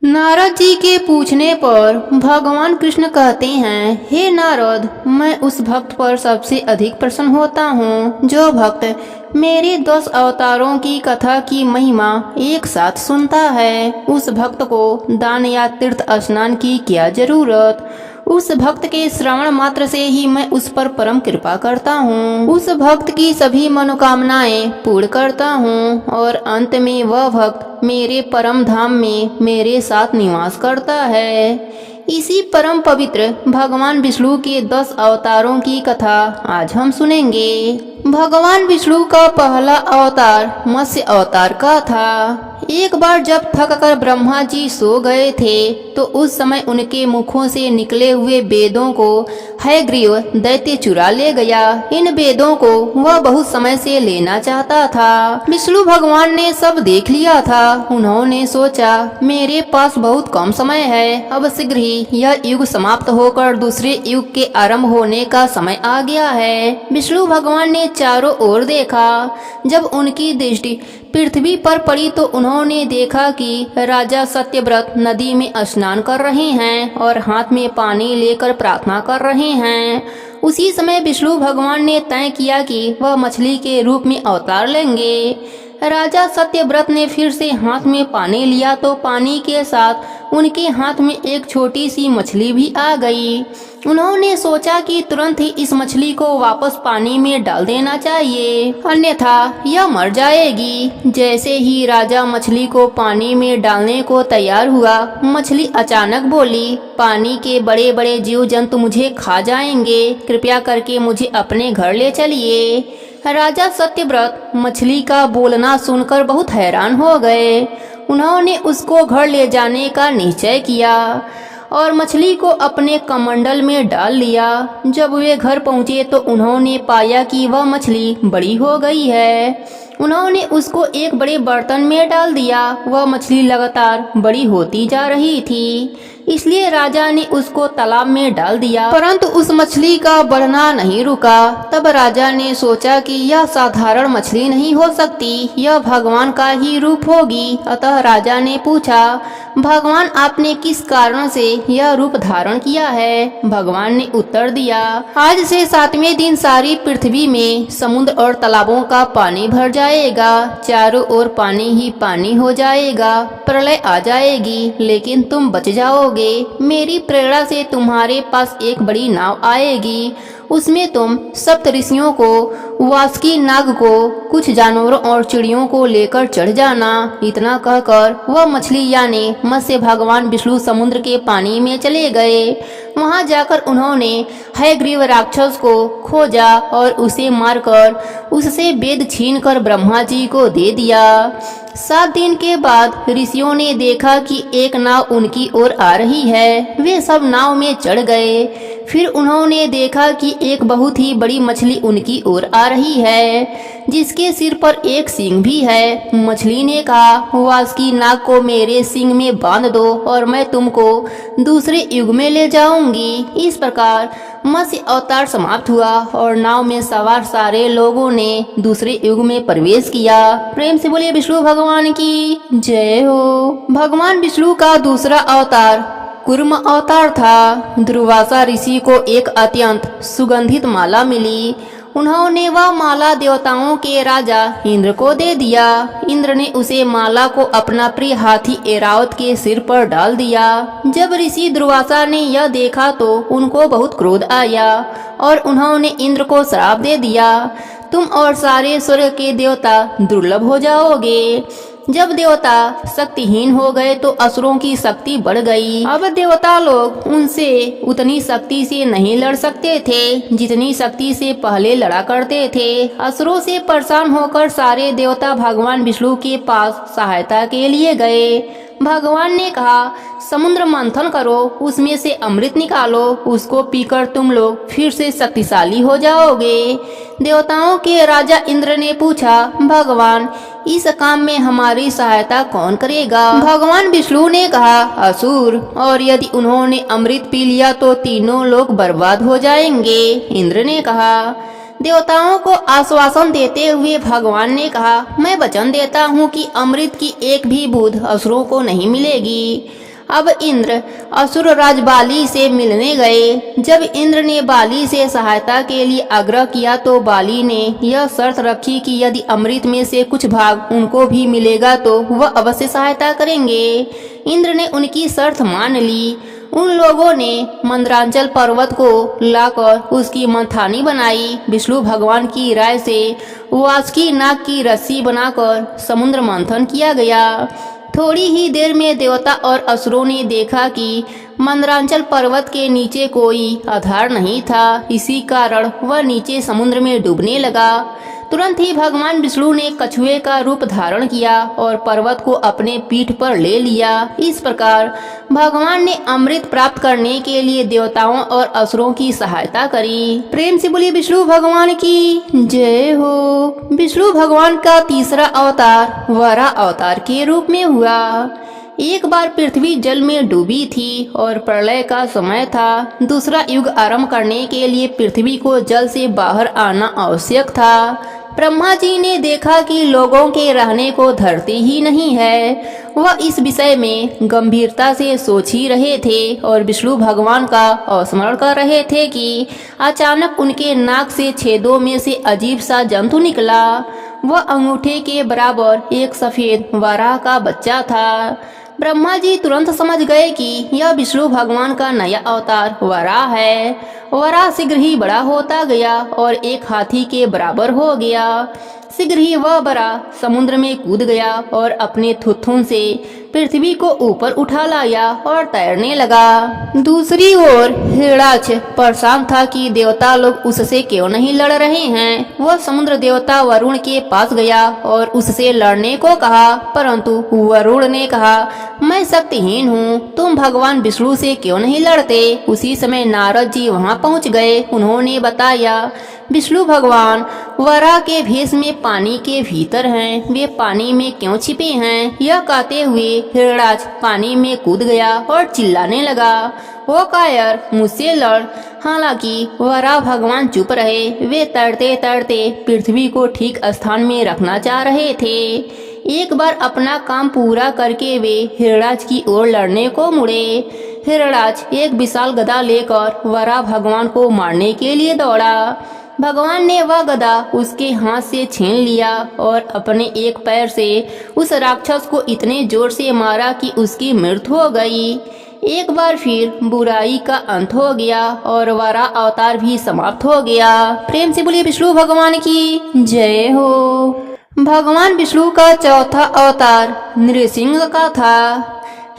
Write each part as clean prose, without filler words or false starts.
नारद जी के पूछने पर भगवान कृष्ण कहते हैं, हे नारद, मैं उस भक्त पर सबसे अधिक प्रसन्न होता हूँ जो भक्त मेरे 10 अवतारों की कथा की महिमा एक साथ सुनता है। उस भक्त को दान या तीर्थ स्नान की क्या जरूरत। उस भक्त के श्रवण मात्र से ही मैं उस पर परम कृपा करता हूँ। उस भक्त की सभी मनोकामनाएं पूर्ण करता हूँ और अंत में वह भक्त मेरे परम धाम में मेरे साथ निवास करता है। इसी परम पवित्र भगवान विष्णु के 10 अवतारों की कथा आज हम सुनेंगे। भगवान विष्णु का पहला अवतार मत्स्य अवतार का था। एक बार जब थक कर ब्रह्मा जी सो गए थे तो उस समय उनके मुखों से निकले हुए वेदों को हयग्रीव दैत्य चुरा ले गया। इन वेदों को वह बहुत समय से लेना चाहता था। विष्णु भगवान ने सब देख लिया था। उन्होंने सोचा, मेरे पास बहुत कम समय है, अब शीघ्र ही यह युग समाप्त होकर दूसरे युग के आरंभ होने का समय आ गया है। विष्णु भगवान ने चारों ओर देखा। जब उनकी दृष्टि पृथ्वी पर पड़ी तो उन्होंने देखा कि राजा सत्यव्रत नदी में स्नान कर रहे हैं और हाथ में पानी लेकर प्रार्थना कर रहे हैं। उसी समय विष्णु भगवान ने तय किया कि वह मछली के रूप में अवतार लेंगे। राजा सत्यव्रत ने फिर से हाथ में पानी लिया तो पानी के साथ उनके हाथ में एक छोटी सी मछली भी आ गई। उन्होंने सोचा कि तुरंत ही इस मछली को वापस पानी में डाल देना चाहिए, अन्यथा यह मर जाएगी। जैसे ही राजा मछली को पानी में डालने को तैयार हुआ, मछली अचानक बोली, पानी के बड़े बड़े जीव जंतु मुझे खा जाएंगे, कृपया करके मुझे अपने घर ले चलिए। राजा सत्यव्रत मछली का बोलना सुनकर बहुत हैरान हो गए। उन्होंने उसको घर ले जाने का निश्चय किया और मछली को अपने कमंडल में डाल लिया। जब वे घर पहुंचे तो उन्होंने पाया कि वह मछली बड़ी हो गई है। उन्होंने उसको एक बड़े बर्तन में डाल दिया। वह मछली लगातार बड़ी होती जा रही थी, इसलिए राजा ने उसको तालाब में डाल दिया, परंतु उस मछली का बढ़ना नहीं रुका। तब राजा ने सोचा कि यह साधारण मछली नहीं हो सकती, यह भगवान का ही रूप होगी। अतः राजा ने पूछा, भगवान, आपने किस कारण से यह रूप धारण किया है? भगवान ने उत्तर दिया, आज से 7वें दिन सारी पृथ्वी में समुद्र और तालाबों का पानी भर जाएगा, चारों ओर पानी ही पानी हो जाएगा, प्रलय आ जाएगी, लेकिन तुम बच जाओगे। मेरी प्रेरणा से तुम्हारे पास एक बड़ी नाव आएगी, उसमें तुम सप्त ऋषियों को, वासुकी नाग को, कुछ जानवरों और चिड़ियों को लेकर चढ़ जाना। इतना कहकर वह मछली यानी मत्स्य भगवान विष्णु समुद्र के पानी में चले गए। वहां जाकर उन्होंने हयग्रीव राक्षस को खोजा और उसे मारकर उससे वेद छीनकर ब्रह्मा जी को दे दिया। 7 दिन के बाद ऋषियों ने देखा कि एक नाव उनकी ओर आ रही है। वे सब नाव में चढ़ गए। फिर उन्होंने देखा कि एक बहुत ही बड़ी मछली उनकी ओर आ रही है, जिसके सिर पर एक सींग भी है। मछली ने कहा, वासुकी नाग को मेरे सींग में बांध दो और मैं तुमको दूसरे युग में ले जाऊंगी। इस प्रकार मत्स्य अवतार समाप्त हुआ और नाव में सवार सारे लोगों ने दूसरे युग में प्रवेश किया। प्रेम से बोलिए विष्णु भगवान की जय हो। भगवान विष्णु का दूसरा अवतार कूर्म अवतार था। दुर्वासा ऋषि को एक अत्यंत सुगंधित माला मिली। उन्होंने वह माला देवताओं के राजा इंद्र को दे दिया। इंद्र ने उसे माला को अपना प्रिय हाथी ऐरावत के सिर पर डाल दिया। जब ऋषि दुर्वासा ने यह देखा तो उनको बहुत क्रोध आया और उन्होंने इंद्र को श्राप दे दिया, तुम और सारे स्वर्ग के देवता दुर्लभ हो जाओगे। जब देवता शक्तिहीन हो गए तो असुरों की शक्ति बढ़ गई। अब देवता लोग उनसे उतनी शक्ति से नहीं लड़ सकते थे जितनी शक्ति से पहले लड़ा करते थे। असुरों से परेशान होकर सारे देवता भगवान विष्णु के पास सहायता के लिए गए। भगवान ने कहा, समुद्र मंथन करो, उसमें से अमृत निकालो, उसको पीकर तुम लोग फिर से शक्तिशाली हो जाओगे। देवताओं के राजा इंद्र ने पूछा, भगवान, इस काम में हमारी सहायता कौन करेगा? भगवान विष्णु ने कहा, असुर, और यदि उन्होंने अमृत पी लिया तो तीनों लोग बर्बाद हो जाएंगे। इंद्र ने कहा। देवताओं को आश्वासन देते हुए भगवान ने कहा, मैं वचन देता हूँ कि अमृत की एक भी बूंद असुरों को नहीं मिलेगी। अब इंद्र असुर राज बाली से मिलने गए। जब इंद्र ने बाली से सहायता के लिए आग्रह किया तो बाली ने यह शर्त रखी कि यदि अमृत में से कुछ भाग उनको भी मिलेगा तो वह अवश्य सहायता करेंगे। इंद्र ने उनकी शर्त मान ली। उन लोगों ने मंदरांचल पर्वत को लाकर उसकी मंथानी बनाई। विष्णु भगवान की राय से वासुकी नाग की रस्सी बनाकर समुद्र मंथन किया गया। थोड़ी ही देर में देवता और असुरों ने देखा कि मंदरांचल पर्वत के नीचे कोई आधार नहीं था। इसी कारण वह नीचे समुद्र में डूबने लगा। तुरंत ही भगवान विष्णु ने कछुए का रूप धारण किया और पर्वत को अपने पीठ पर ले लिया। इस प्रकार भगवान ने अमृत प्राप्त करने के लिए देवताओं और असुरों की सहायता करी। प्रेम से बोलिए विष्णु भगवान की जय हो। विष्णु भगवान का तीसरा अवतार वराह अवतार के रूप में हुआ। एक बार पृथ्वी जल में डूबी थी और प्रलय का समय था। दूसरा युग आरंभ करने के लिए पृथ्वी को जल से बाहर आना आवश्यक था। ब्रह्मा जी ने देखा कि लोगों के रहने को धरती ही नहीं है। वह इस विषय में गंभीरता से सोच ही रहे थे और विष्णु भगवान का स्मरण कर रहे थे कि अचानक उनके नाक से छेदों में से अजीब सा जंतु निकला। वह अंगूठे के बराबर एक सफेद वराह का बच्चा था। ब्रह्मा जी तुरंत समझ गए कि यह विष्णु भगवान का नया अवतार वराह है। वराह शीघ्र ही बड़ा होता गया और एक हाथी के बराबर हो गया। शीघ्र ही वह वराह समुद्र में कूद गया और अपने थुथुन से पृथ्वी को ऊपर उठा लाया और तैरने लगा। दूसरी ओर हिरणाक्ष परेशान था कि देवता लोग उससे क्यों नहीं लड़ रहे हैं। वह समुद्र देवता वरुण के पास गया और उससे लड़ने को कहा, परंतु वरुण ने कहा, मैं शक्तिहीन हूँ, तुम भगवान विष्णु से क्यों नहीं लड़ते। उसी समय नारद जी वहाँ पहुँच गए। उन्होंने बताया, विष्णु भगवान वराह के भेष में पानी के भीतर हैं, वे पानी में क्यों छिपे हैं। यह कहते हुए हिरणाक्ष पानी में कूद गया और चिल्लाने लगा, वो कायर, मुझसे लड़। हालांकि वराह भगवान चुप रहे। वे तैरते तैरते पृथ्वी को ठीक स्थान में रखना चाह रहे थे। एक बार अपना काम पूरा करके वे हिरणाक्ष की ओर लड़ने को मुड़े। हिरणाक्ष एक विशाल गदा लेकर वराह भगवान को मारने के लिए दौड़ा। भगवान ने वह गदा उसके हाथ से छीन लिया और अपने एक पैर से उस राक्षस को इतने जोर से मारा कि उसकी मृत्यु हो गई। एक बार फिर बुराई का अंत हो गया और वराह अवतार भी समाप्त हो गया। प्रेम से बोलिए विष्णु भगवान की जय हो। भगवान विष्णु का चौथा अवतार नृसिंह का था।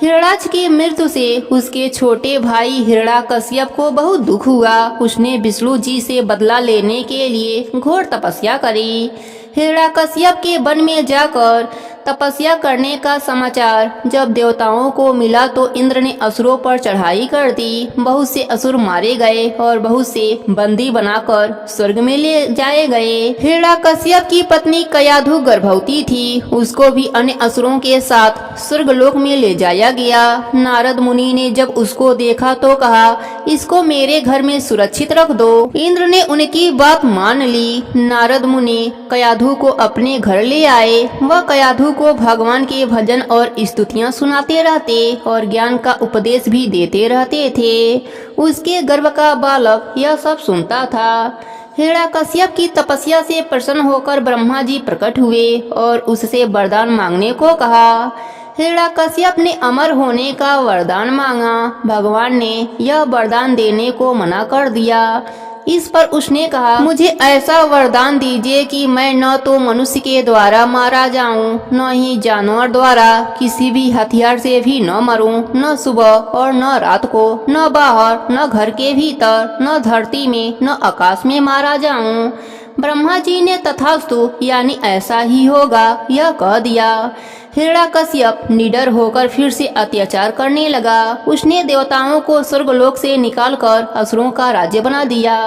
हिरणाक्ष की मृत्यु से उसके छोटे भाई हिरण्याकश्यप को बहुत दुख हुआ। उसने विष्णु जी से बदला लेने के लिए घोर तपस्या करी। हिरण्याकश्यप के वन में जाकर तपस्या करने का समाचार जब देवताओं को मिला तो इंद्र ने असुरों पर चढ़ाई कर दी। बहुत से असुर मारे गए और बहुत से बंदी बनाकर स्वर्ग में ले जाए गए। हिरण्याकश्यप की पत्नी कयाधु गर्भवती थी। उसको भी अन्य असुरों के साथ स्वर्गलोक में ले जाया गया। नारद मुनि ने जब उसको देखा तो कहा, इसको मेरे घर में सुरक्षित रख दो। इंद्र ने उनकी बात मान ली। नारद मुनि कयाधु को अपने घर ले आए। वह कयाधु को भगवान के भजन और स्तुतियां सुनाते रहते और ज्ञान का उपदेश भी देते रहते थे। उसके गर्भ का बालक यह सब सुनता था। हिरण्याकश्यप की तपस्या से प्रसन्न होकर ब्रह्मा जी प्रकट हुए और उससे वरदान मांगने को कहा। हिरण्याकश्यप ने अमर होने का वरदान मांगा। भगवान ने यह वरदान देने को मना कर दिया। इस पर उसने कहा, मुझे ऐसा वरदान दीजिए कि मैं न तो मनुष्य के द्वारा मारा जाऊं, न ही जानवर द्वारा, किसी भी हथियार से भी न मरूं, न सुबह और न रात को, न बाहर, न घर के भीतर, न धरती में, न आकाश में मारा जाऊं। ब्रह्मा जी ने तथास्तु यानी ऐसा ही होगा यह कह दिया। हिरण्याकश्यप निडर होकर फिर से अत्याचार करने लगा। उसने देवताओं को स्वर्गलोक से निकालकर असुरों का राज्य बना दिया।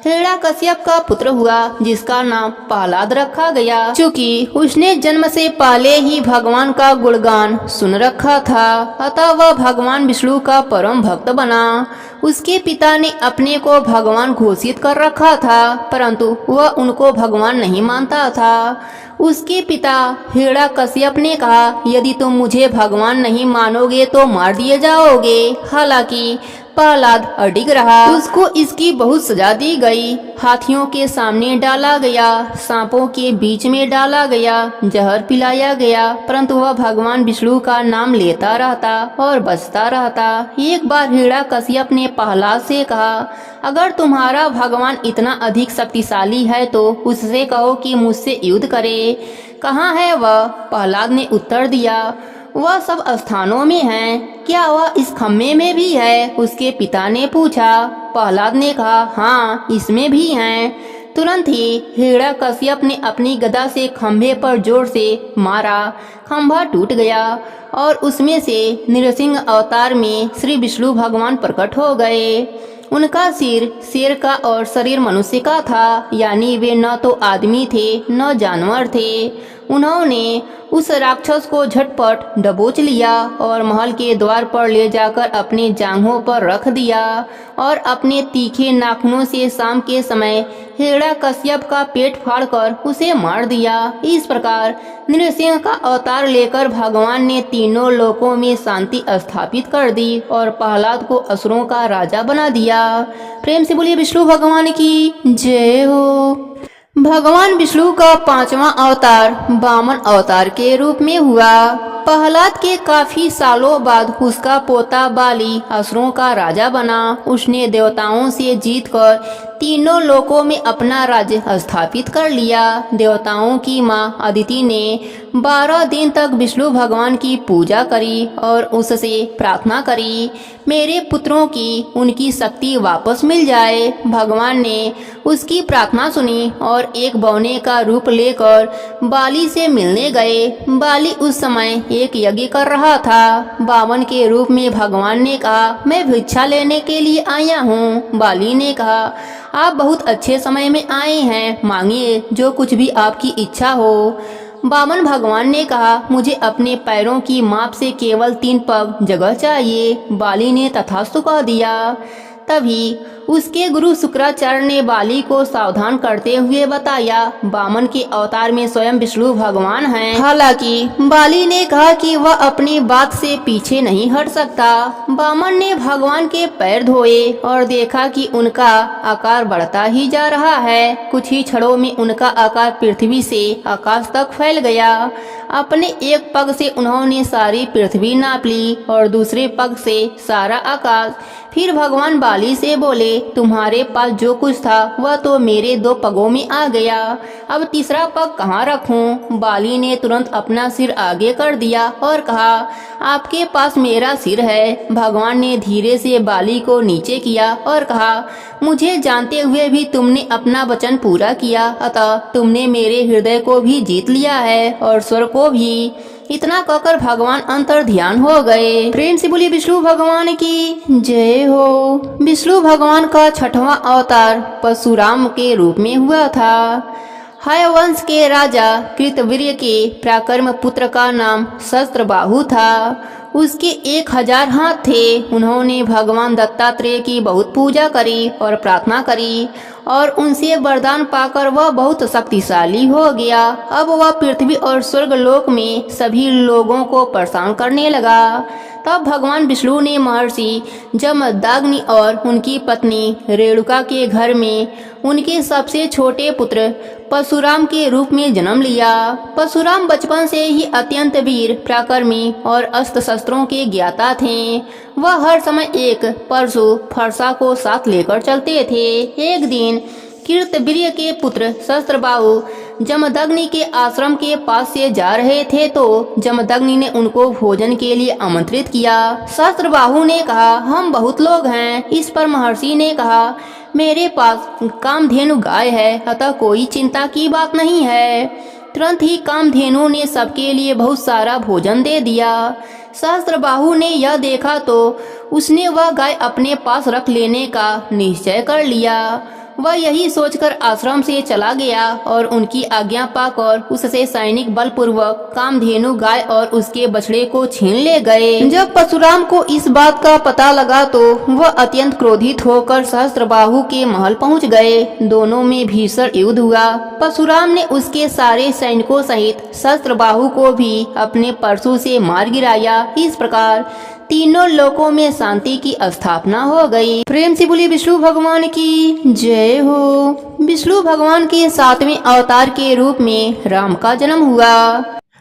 हिरण्यकश्यप का पुत्र हुआ, जिसका नाम प्रहलाद रखा गया, क्योंकि उसने जन्म से पहले ही भगवान का गुणगान सुन रखा था। अतः वह भगवान विष्णु का परम भक्त बना। उसके पिता ने अपने को भगवान घोषित कर रखा था, परंतु वह उनको भगवान नहीं मानता था। उसके पिता हिरण्यकश्यप ने कहा, यदि तुम मुझे भगवान नहीं मानोगे तो मार दिए जाओगे। हालांकि प्रहलाद अडिग रहा। उसको इसकी बहुत सजा दी गई। हाथियों के सामने डाला गया, सांपों के बीच में डाला गया, जहर पिलाया गया, परंतु वह भगवान विष्णु का नाम लेता रहता और बचता रहता। एक बार हिरण्यकश्यप ने प्रहलाद से कहा, अगर तुम्हारा भगवान इतना अधिक शक्तिशाली है तो उससे कहो कि मुझसे युद्ध करे। कहाँ है वह? प्रहलाद ने उत्तर दिया, वह सब स्थानों में है। क्या वह इस खम्भे में भी है? उसके पिता ने पूछा। प्रहलाद ने कहा, हाँ, इसमें भी हैं। तुरंत ही हिरण्यकश्यप ने अपनी गदा से खम्भे पर जोर से मारा। खम्भा टूट गया और उसमें से नृसिंह अवतार में श्री विष्णु भगवान प्रकट हो गए। उनका सिर शेर का और शरीर मनुष्य का था, यानी वे न तो आदमी थे न जानवर थे। उन्होंने उस राक्षस को झटपट दबोच लिया और महल के द्वार पर ले जाकर अपने जांघों पर रख दिया और अपने तीखे नाखूनों से शाम के समय हिरण्यकश्यप का पेट फाड़कर उसे मार दिया। इस प्रकार नृसिंह का अवतार लेकर भगवान ने तीनों लोकों में शांति स्थापित कर दी और प्रहलाद को असुरों का राजा बना दिया। प्रेम से बोलिए विष्णु भगवान की जय हो। भगवान विष्णु का पांचवा अवतार वामन अवतार के रूप में हुआ। प्रहलाद के काफी सालों बाद उसका पोता बाली असुरों का राजा बना। उसने देवताओं से जीतकर तीनों लोकों में अपना राज्य स्थापित कर लिया। देवताओं की माँ अदिति ने 12 दिन तक विष्णु भगवान की पूजा करी और उससे प्रार्थना करी, मेरे पुत्रों की उनकी शक्ति वापस मिल जाए। भगवान ने उसकी प्रार्थना सुनी और एक बौने का रूप लेकर बाली से मिलने गए। बाली उस समय एक यज्ञ कर रहा था। वामन के रूप में भगवान ने कहा, मैं भिक्षा लेने के लिए आया हूँ। बाली ने कहा, आप बहुत अच्छे समय में आए हैं, मांगिए जो कुछ भी आपकी इच्छा हो। वामन भगवान ने कहा, मुझे अपने पैरों की माप से केवल 3 पग जगह चाहिए। बाली ने तथास्तु कह दिया। तभी उसके गुरु शुक्राचार्य ने बाली को सावधान करते हुए बताया, वामन के अवतार में स्वयं विष्णु भगवान हैं। हालांकि बाली ने कहा कि वह अपनी बात से पीछे नहीं हट सकता। वामन ने भगवान के पैर धोए और देखा कि उनका आकार बढ़ता ही जा रहा है। कुछ ही क्षणों में उनका आकार पृथ्वी से आकाश तक फैल गया। अपने एक पग से उन्होंने सारी पृथ्वी नाप ली और दूसरे पग से सारा आकाश। फिर भगवान बाली से बोले, तुम्हारे पास जो कुछ था वह तो मेरे 2 पगों में आ गया, अब तीसरा पग कहाँ रखूं? बाली ने तुरंत अपना सिर आगे कर दिया और कहा, आपके पास मेरा सिर है। भगवान ने धीरे से बाली को नीचे किया और कहा, मुझे जानते हुए भी तुमने अपना वचन पूरा किया, अतः तुमने मेरे हृदय को भी जीत लिया है और स्वर को भी। इतना कहकर भगवान अंतर ध्यान हो गए। प्रेम से बोलिए विष्णु भगवान की जय हो। विष्णु भगवान का 6वां अवतार परशुराम के रूप में हुआ था। हयवंश के राजा कृतवीर्य के पराक्रम पुत्र का नाम सहस्त्रबाहु था। उसके 1000 हाथ थे। उन्होंने भगवान दत्तात्रेय की बहुत पूजा करी और प्रार्थना करी और उनसे वरदान पाकर वह बहुत शक्तिशाली हो गया। अब वह पृथ्वी और स्वर्गलोक में सभी लोगों को परेशान करने लगा। तब भगवान विष्णु ने महर्षि जमदग्नि और उनकी पत्नी रेणुका के घर में उनके सबसे छोटे पुत्र परशुराम के रूप में जन्म लिया। परशुराम बचपन से ही अत्यंत वीर, पराक्रमी और अस्त्र शस्त्रों के ज्ञाता थे। वह हर समय एक परशु फरसा को साथ लेकर चलते थे। एक दिन कृतवीर्य के पुत्र सहस्त्रबाहु जमदग्नि के आश्रम के पास से जा रहे थे तो जमदग्नि ने उनको भोजन के लिए आमंत्रित किया। सहस्त्रबाहु ने कहा, हम बहुत लोग हैं। इस पर महर्षि ने कहा, मेरे पास कामधेनु गाय है, अतः कोई चिंता की बात नहीं है। तुरंत ही कामधेनु ने सबके लिए बहुत सारा भोजन दे दिया। सहस्त्रबाहु ने यह देखा तो उसने वह गाय अपने पास रख लेने का निश्चय कर लिया। वह यही सोचकर आश्रम से चला गया और उनकी आज्ञा पाकर उससे सैनिक बलपूर्वक कामधेनु गाय और उसके बछड़े को छीन ले गए। जब परशुराम को इस बात का पता लगा तो वह अत्यंत क्रोधित होकर सहस्त्रबाहु के महल पहुंच गए। दोनों में भीषण युद्ध हुआ। परशुराम ने उसके सारे सैनिकों सहित सहस्त्रबाहु को भी अपने परशु से मार गिराया। इस प्रकार तीनों लोकों में शांति की स्थापना हो गई। प्रेम से बोलिए विष्णु भगवान की जय हो। विष्णु भगवान के 7वें अवतार के रूप में राम का जन्म हुआ।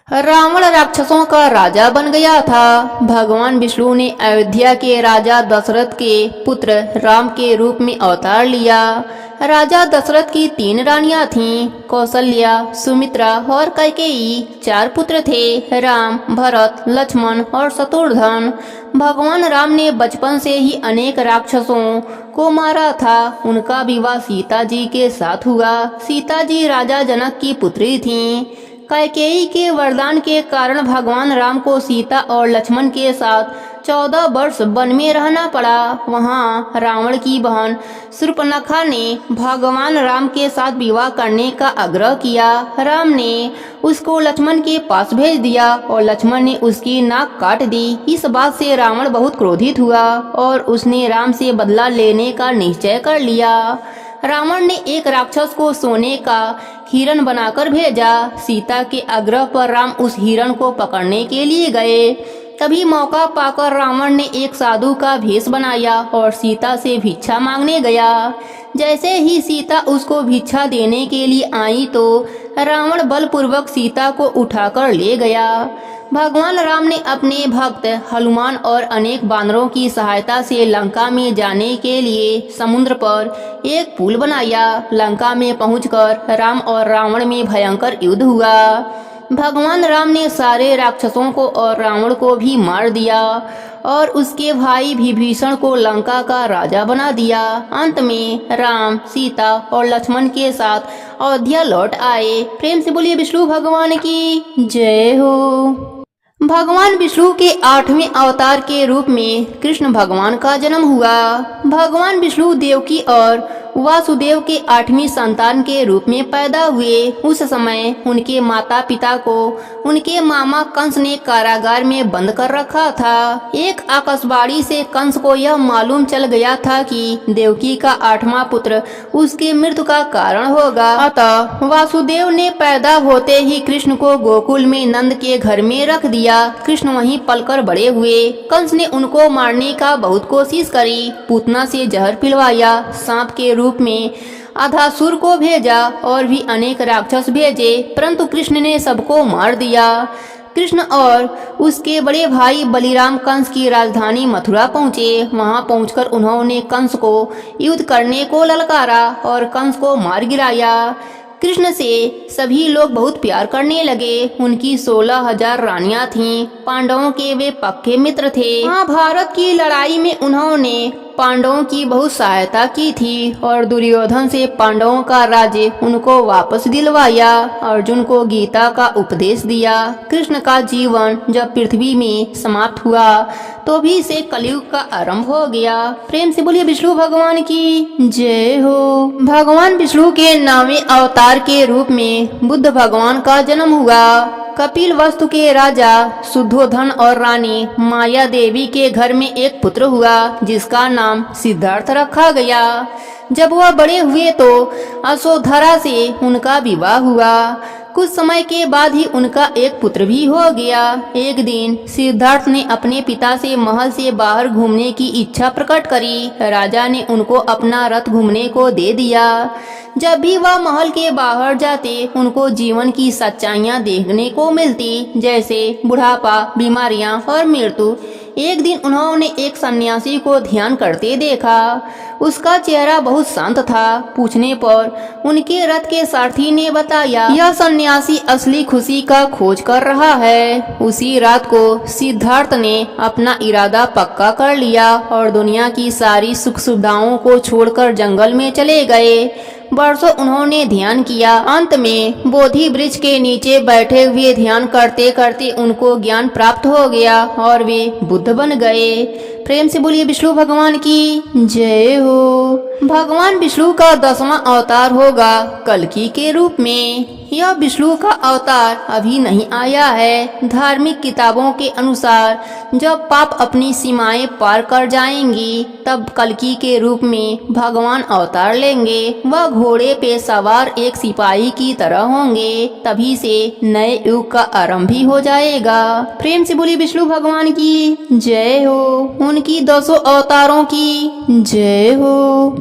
रावण राक्षसों का राजा बन गया था। भगवान विष्णु ने अयोध्या के राजा दशरथ के पुत्र राम के रूप में अवतार लिया। राजा दशरथ की 3 रानियां थीं, कौशल्या, सुमित्रा और कैकेयी। 4 पुत्र थे, राम, भरत, लक्ष्मण और शत्रुघ्न। भगवान राम ने बचपन से ही अनेक राक्षसों को मारा था। उनका विवाह सीता जी के साथ हुआ। सीता जी राजा जनक की पुत्री थीं। कैकेयी के वरदान के कारण भगवान राम को सीता और लक्ष्मण के साथ 14 वर्ष वन में रहना पड़ा। वहाँ रावण की बहन शूर्पणखा ने भगवान राम के साथ विवाह करने का आग्रह किया। राम ने उसको लक्ष्मण के पास भेज दिया और लक्ष्मण ने उसकी नाक काट दी। इस बात से रावण बहुत क्रोधित हुआ और उसने राम से बदला लेने का निश्चय कर लिया। रावण ने एक राक्षस को सोने का हिरण बनाकर भेजा। सीता के आग्रह पर राम उस हिरण को पकड़ने के लिए गए। तभी मौका पाकर रावण ने एक साधु का भेष बनाया और सीता से भिक्षा मांगने गया। जैसे ही सीता उसको भिक्षा देने के लिए आई तो रावण बलपूर्वक सीता को उठाकर ले गया। भगवान राम ने अपने भक्त हनुमान और अनेक बानरों की सहायता से लंका में जाने के लिए समुद्र पर एक पुल बनाया। लंका में पहुंचकर राम और रावण में भयंकर युद्ध हुआ। भगवान राम ने सारे राक्षसों को और रावण को भी मार दिया और उसके भाई विभीषण को लंका का राजा बना दिया। अंत में राम, सीता और लक्ष्मण के साथ अयोध्या लौट आए। प्रेम से बोलिए विष्णु भगवान की जय हो। भगवान विष्णु के 8वें अवतार के रूप में कृष्ण भगवान का जन्म हुआ। भगवान विष्णु देवकी और वासुदेव के 8वीं संतान के रूप में पैदा हुए। उस समय उनके माता पिता को उनके मामा कंस ने कारागार में बंद कर रखा था। एक आकाशवाणी से कंस को यह मालूम चल गया था कि देवकी का 8वां पुत्र उसके मृत्यु का कारण होगा। अतः वासुदेव ने पैदा होते ही कृष्ण को गोकुल में नंद के घर में रख दिया। कृष्ण वहीं पलकर बड़े हुए। कंस ने उनको मारने का बहुत कोशिश करी। पूतना से जहर पिलवाया, सांप के रूप में अधासुर को भेजा और भी अनेक राक्षस भेजे, परंतु कृष्ण ने सबको मार दिया। कृष्ण और उसके बड़े भाई बलिराम कंस की राजधानी मथुरा पहुँचे। वहां पहुंचकर उन्होंने कंस को युद्ध करने को ललकारा और कंस को मार गिराया। कृष्ण से सभी लोग बहुत प्यार करने लगे। उनकी 16,000 रानियां थीं। पांडवों के वे पक्के मित्र थे। महाभारत की लड़ाई में उन्होंने पांडवों की बहुत सहायता की थी और दुर्योधन से पांडवों का राज्य उनको वापस दिलवाया। अर्जुन को गीता का उपदेश दिया। कृष्ण का जीवन जब पृथ्वी में समाप्त हुआ तो भी से कलयुग का आरंभ हो गया। प्रेम से बोलिए विष्णु भगवान की जय हो। भगवान विष्णु के 9वें अवतार के रूप में बुद्ध भगवान का जन्म हुआ। कपिल वस्तु के राजा शुद्धोधन और रानी माया देवी के घर में एक पुत्र हुआ जिसका नाम सिद्धार्थ रखा गया। जब वह बड़े हुए तो यशोधरा से उनका विवाह हुआ। कुछ समय के बाद ही उनका एक पुत्र भी हो गया। एक दिन सिद्धार्थ ने अपने पिता से महल से बाहर घूमने की इच्छा प्रकट करी। राजा ने उनको अपना रथ घूमने को दे दिया। जब भी वह महल के बाहर जाते उनको जीवन की सच्चाइयाँ देखने को मिलती, जैसे बुढ़ापा, बीमारियाँ और मृत्यु। एक दिन उन्होंने एक सन्यासी को ध्यान करते देखा। उसका चेहरा बहुत शांत था। पूछने पर उनके रथ के सारथी ने बताया यह सन्यासी असली खुशी का खोज कर रहा है। उसी रात को सिद्धार्थ ने अपना इरादा पक्का कर लिया और दुनिया की सारी सुख सुविधाओं को छोड़कर जंगल में चले गए। वर्षों उन्होंने ध्यान किया। अंत में बोधि वृक्ष के नीचे बैठे हुए ध्यान करते करते उनको ज्ञान प्राप्त हो गया और वे बुद्ध बन गए। प्रेम से बोलिए विष्णु भगवान की जय हो। भगवान विष्णु का 10वां अवतार होगा कल्कि के रूप में। यह विष्णु का अवतार अभी नहीं आया है। धार्मिक किताबों के अनुसार जब पाप अपनी सीमाएं पार कर जाएंगी तब कल्कि के रूप में भगवान अवतार लेंगे। वह घोड़े पे सवार एक सिपाही की तरह होंगे। तभी से नए युग का आरंभ भी हो जाएगा। प्रेम से बोली विष्णु भगवान की जय हो, उनकी 10 अवतारों की जय हो।